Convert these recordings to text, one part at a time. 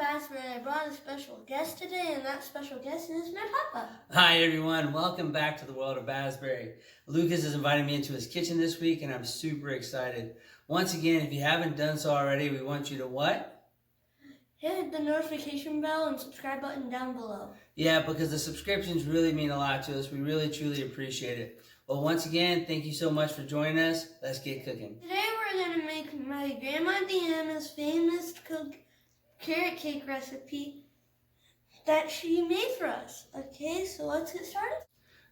Basbury. I brought a special guest today, and that special guest is my papa. Hi everyone, welcome back to the world of Basbury. Lucas has invited me into his kitchen this week and I'm super excited. Once again, if you haven't done so already, we want you to what? Hit the notification bell and subscribe button down below. Yeah, because the subscriptions really mean a lot to us. We really truly appreciate it. Well, once again, thank you so much for joining us. Let's get cooking. Today we're going to make my Grandma Deanna's famous carrot cake recipe that she made for us. Okay, so let's get started.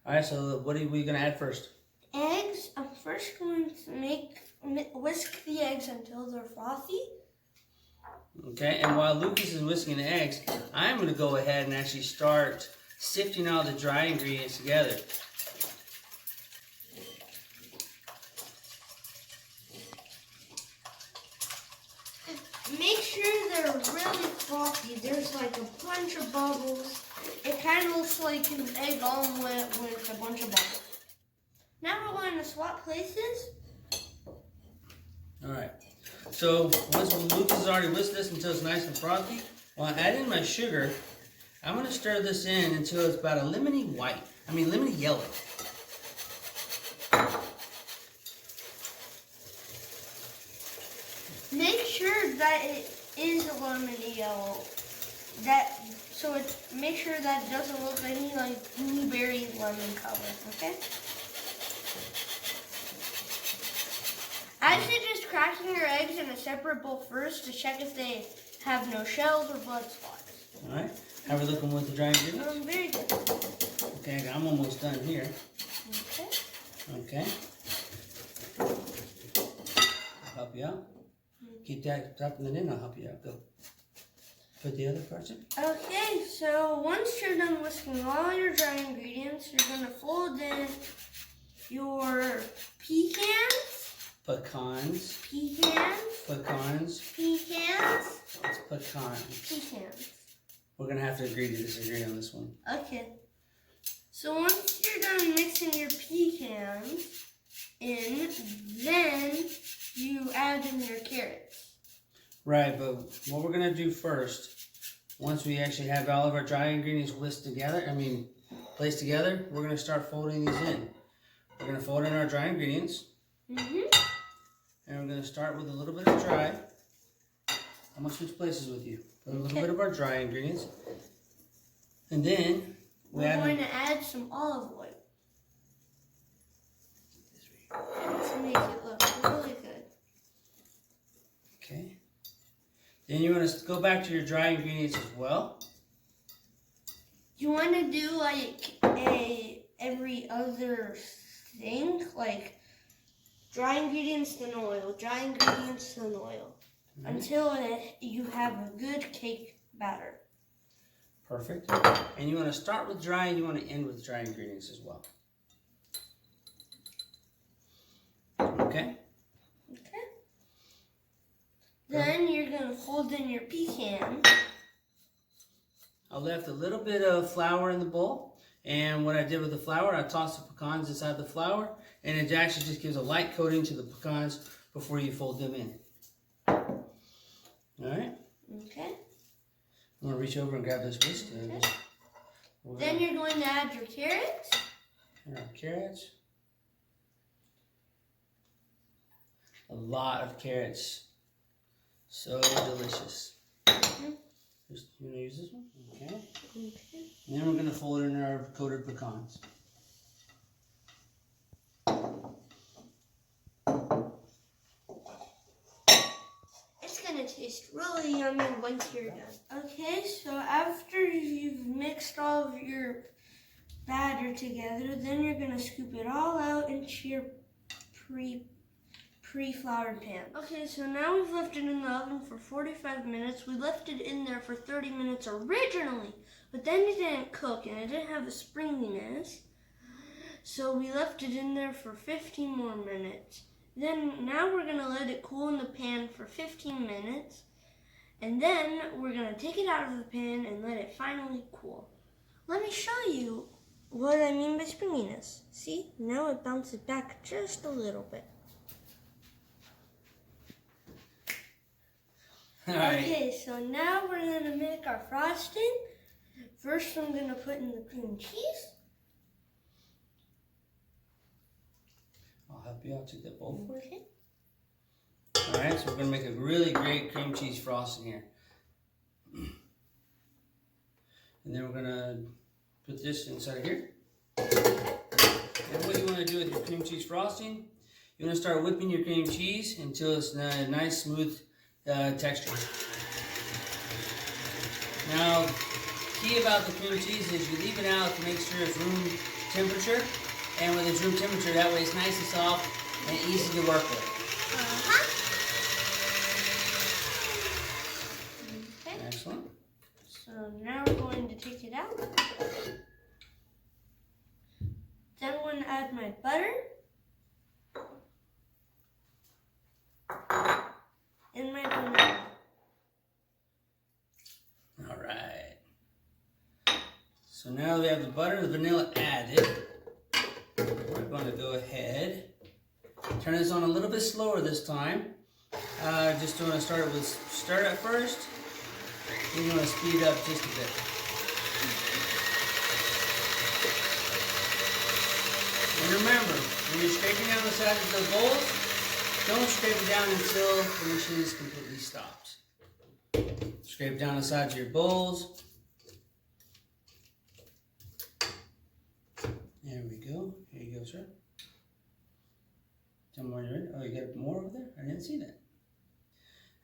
Alright, so what are we going to add first? Eggs. I'm first going to whisk the eggs until they're frothy. Okay, and while Lucas is whisking the eggs, I'm going to go ahead and actually start sifting all the dry ingredients together. Make sure they're really frothy. There's like a bunch of bubbles. It kind of looks like an egg omelet with a bunch of bubbles. Now we're going to swap places. Alright, so once Lucas has already whisked this until it's nice and frothy, while I add in my sugar, I'm going to stir this in until it's about a lemony yellow. Make sure that it is a lemony yellow. Make sure that it doesn't look any like blueberry lemon color, okay? I suggest cracking your eggs in a separate bowl first to check if they have no shells or blood spots. Alright, how are we looking with the dry ingredients? Very good. Okay, I'm almost done here. Okay. Okay. I'll help you out. Keep that dropping it in, I'll help you out. Go. Put the other parts in. Okay, so once you're done whisking all your dry ingredients, you're going to fold in your pecans. Pecans. Pecans. Pecans. Pecans. It's pecans. Pecans. We're going to have to agree to disagree on this one. Okay. So once you're done mixing your pecans in, then you add in your carrots. Right, but what we're going to do first, once we actually have all of our dry ingredients placed together, we're going to start folding these in. We're going to fold in our dry ingredients. And we're going to start with a little bit of dry. I'm going to switch places with you. Put a little bit of our dry ingredients. And then we're going to add some olive oil. To make it look really good. Okay. Then you want to go back to your dry ingredients as well. You want to do like every other thing, like dry ingredients then oil, dry ingredients then oil, until you have a good cake batter. Perfect. And you want to start with dry and you want to end with dry ingredients as well. Okay? Okay. Then you're going to fold in your pecan. I left a little bit of flour in the bowl. And what I did with the flour, I tossed the pecans inside the flour. And it actually just gives a light coating to the pecans before you fold them in. Alright? Okay. I'm going to reach over and grab this whisk. Okay. Then you're going to add your carrots. And our carrots. A lot of carrots. So delicious. You want to use this one? Okay. And then we're going to fold in our coated pecans. It's going to taste really yummy once you're done. Okay, so after you've mixed all of your batter together, then you're going to scoop it all out into your pre-floured pan. Okay, so now we've left it in the oven for 45 minutes. We left it in there for 30 minutes originally, but then it didn't cook and it didn't have a springiness. So we left it in there for 15 more minutes. Then now we're gonna let it cool in the pan for 15 minutes. And then we're gonna take it out of the pan and let it finally cool. Let me show you what I mean by springiness. See, now it bounces back just a little bit. All right. Okay, so now we're gonna make our frosting. First, I'm gonna put in the cream cheese. I'll help you out. Take that bowl. Okay. All right, so we're gonna make a really great cream cheese frosting here. And then we're gonna put this inside of here. And what you wanna do with your cream cheese frosting, you wanna start whipping your cream cheese until it's a nice, smooth texture. Now, key about the cream cheese is you leave it out to make sure it's room temperature. And when it's room temperature, that way it's nice and soft and easy to work with. Okay. Excellent. So now we're going to take it out. Then I'm going to add my butter and my vanilla. All right. So now we have the butter and the vanilla added. We're going to go ahead, turn this on a little bit slower this time. Just want to start at first. Then you want to speed it up just a bit. And remember, when you're scraping down the sides of the bowls, don't scrape it down until the machine is completely stopped. Scrape down the sides of your bowls. There we go. Here you go, sir. Tell me when you're ready. Oh, you got more over there? I didn't see that.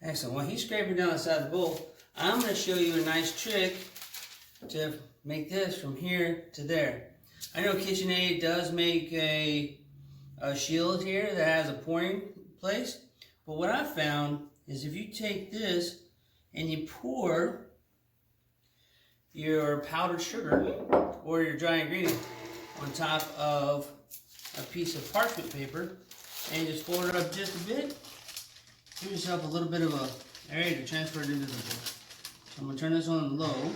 Excellent. While he's scraping down the side of the bowl, I'm going to show you a nice trick to make this from here to there. I know KitchenAid does make a shield here that has a pouring place, but what I found is if you take this and you pour your powdered sugar or your dry ingredient on top of a piece of parchment paper and you just fold it up just a bit, give yourself a little bit of a area to transfer it into the bowl. So I'm going to turn this on low.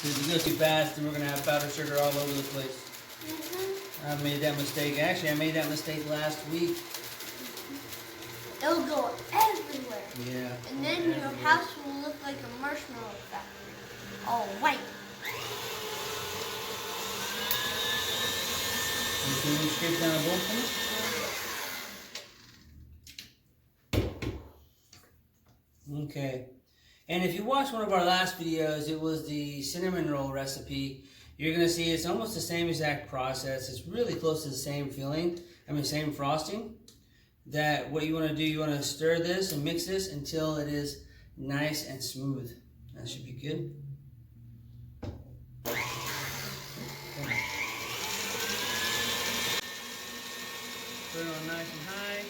If you go too fast, then we're going to have powdered sugar all over the place. I made that mistake. Actually, I made that mistake last week. It'll go everywhere. Yeah. And then your house will look like a marshmallow factory. All white. Can you scrape down a bowl for me? Okay. And if you watched one of our last videos, it was the cinnamon roll recipe. You're going to see it's almost the same exact process. It's really close to the same feeling. Same frosting. That what you want to do, you want to stir this and mix this until it is nice and smooth. That should be good. Put it on nice and high.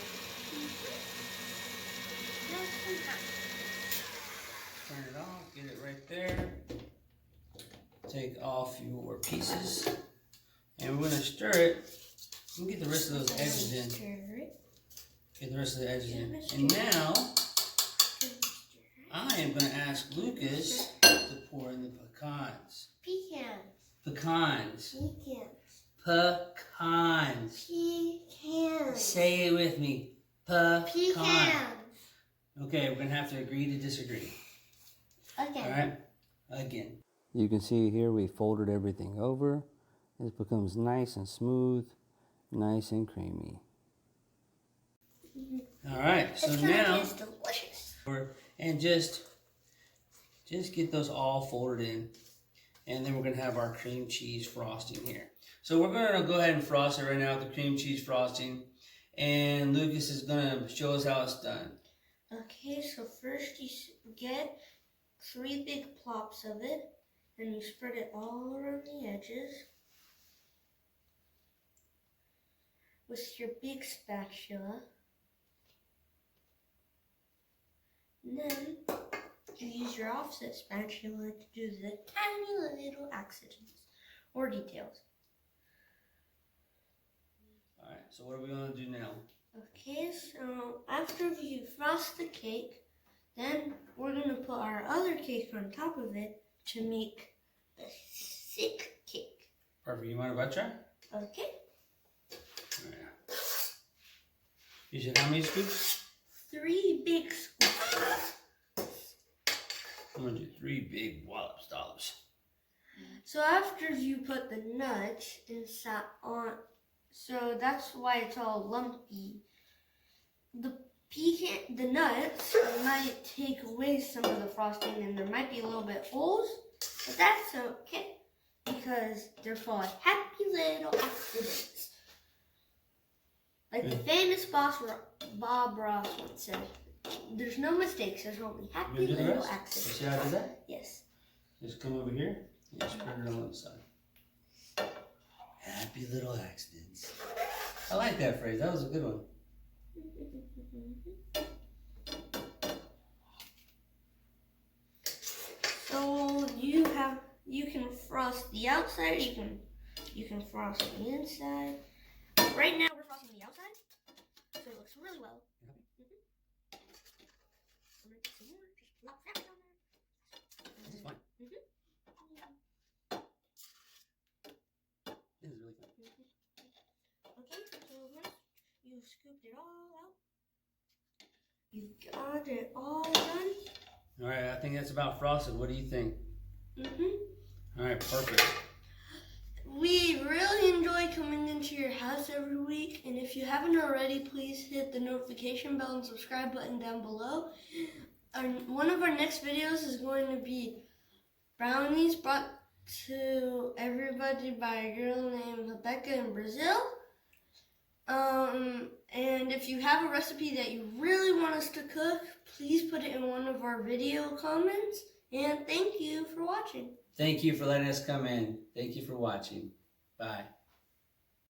Turn it off, get it right there. Take off your pieces. And we're going to stir it. You can get the rest of those edges in. Get the rest of the edges in. And now, I am going to ask Lucas to pour in the pecans. Pecans. Pecans. Say it with me. Pecans. Okay, we're going to have to agree to disagree. Okay. All right? Again. You can see here we folded everything over. It becomes nice and smooth, nice and creamy. All right, so now, Delicious. and just get those all folded in, and then we're gonna have our cream cheese frosting here. So we're gonna go ahead and frost it right now with the cream cheese frosting, and Lucas is gonna show us how it's done. Okay, so first you get 3 big plops of it, and you spread it all around the edges with your big spatula. And then you use your offset spatula to do the tiny little accidents or details. All right, so what are we gonna do now? Okay, so after you frost the cake, then we're going to put our other cake on top of it to make the thick cake. Perfect. You mind if I try? Okay. Yeah. You said how many scoops? 3 big scoops. I'm gonna do 3 big dollops. So after you put the nuts inside on, so that's why it's all lumpy. The nuts might take away some of the frosting, and there might be a little bit holes, but that's okay because they're full of happy little accidents. Like the famous boss Bob Ross once said, "There's no mistakes. There's only happy little accidents." You see how I did that? Yes. Just come over here and spread it on the side. Happy little accidents. I like that phrase. That was a good one. So you can frost the outside. You can frost the inside. Right now we're frosting the outside, so it looks really well. Some more. Just plop that on there. This is fun. This is really fun. Okay, so once you've scooped it all out, you've got it all done. All right, I think that's about frosted. What do you think? All right, perfect. We really enjoy coming into your house every week, and if you haven't already, please hit the notification bell and subscribe button down below. One of our next videos is going to be brownies brought to everybody by a girl named Rebecca in Brazil. And if you have a recipe that you really want us to cook, please put it in one of our video comments. And thank you for watching. Thank you for letting us come in. Thank you for watching. Bye.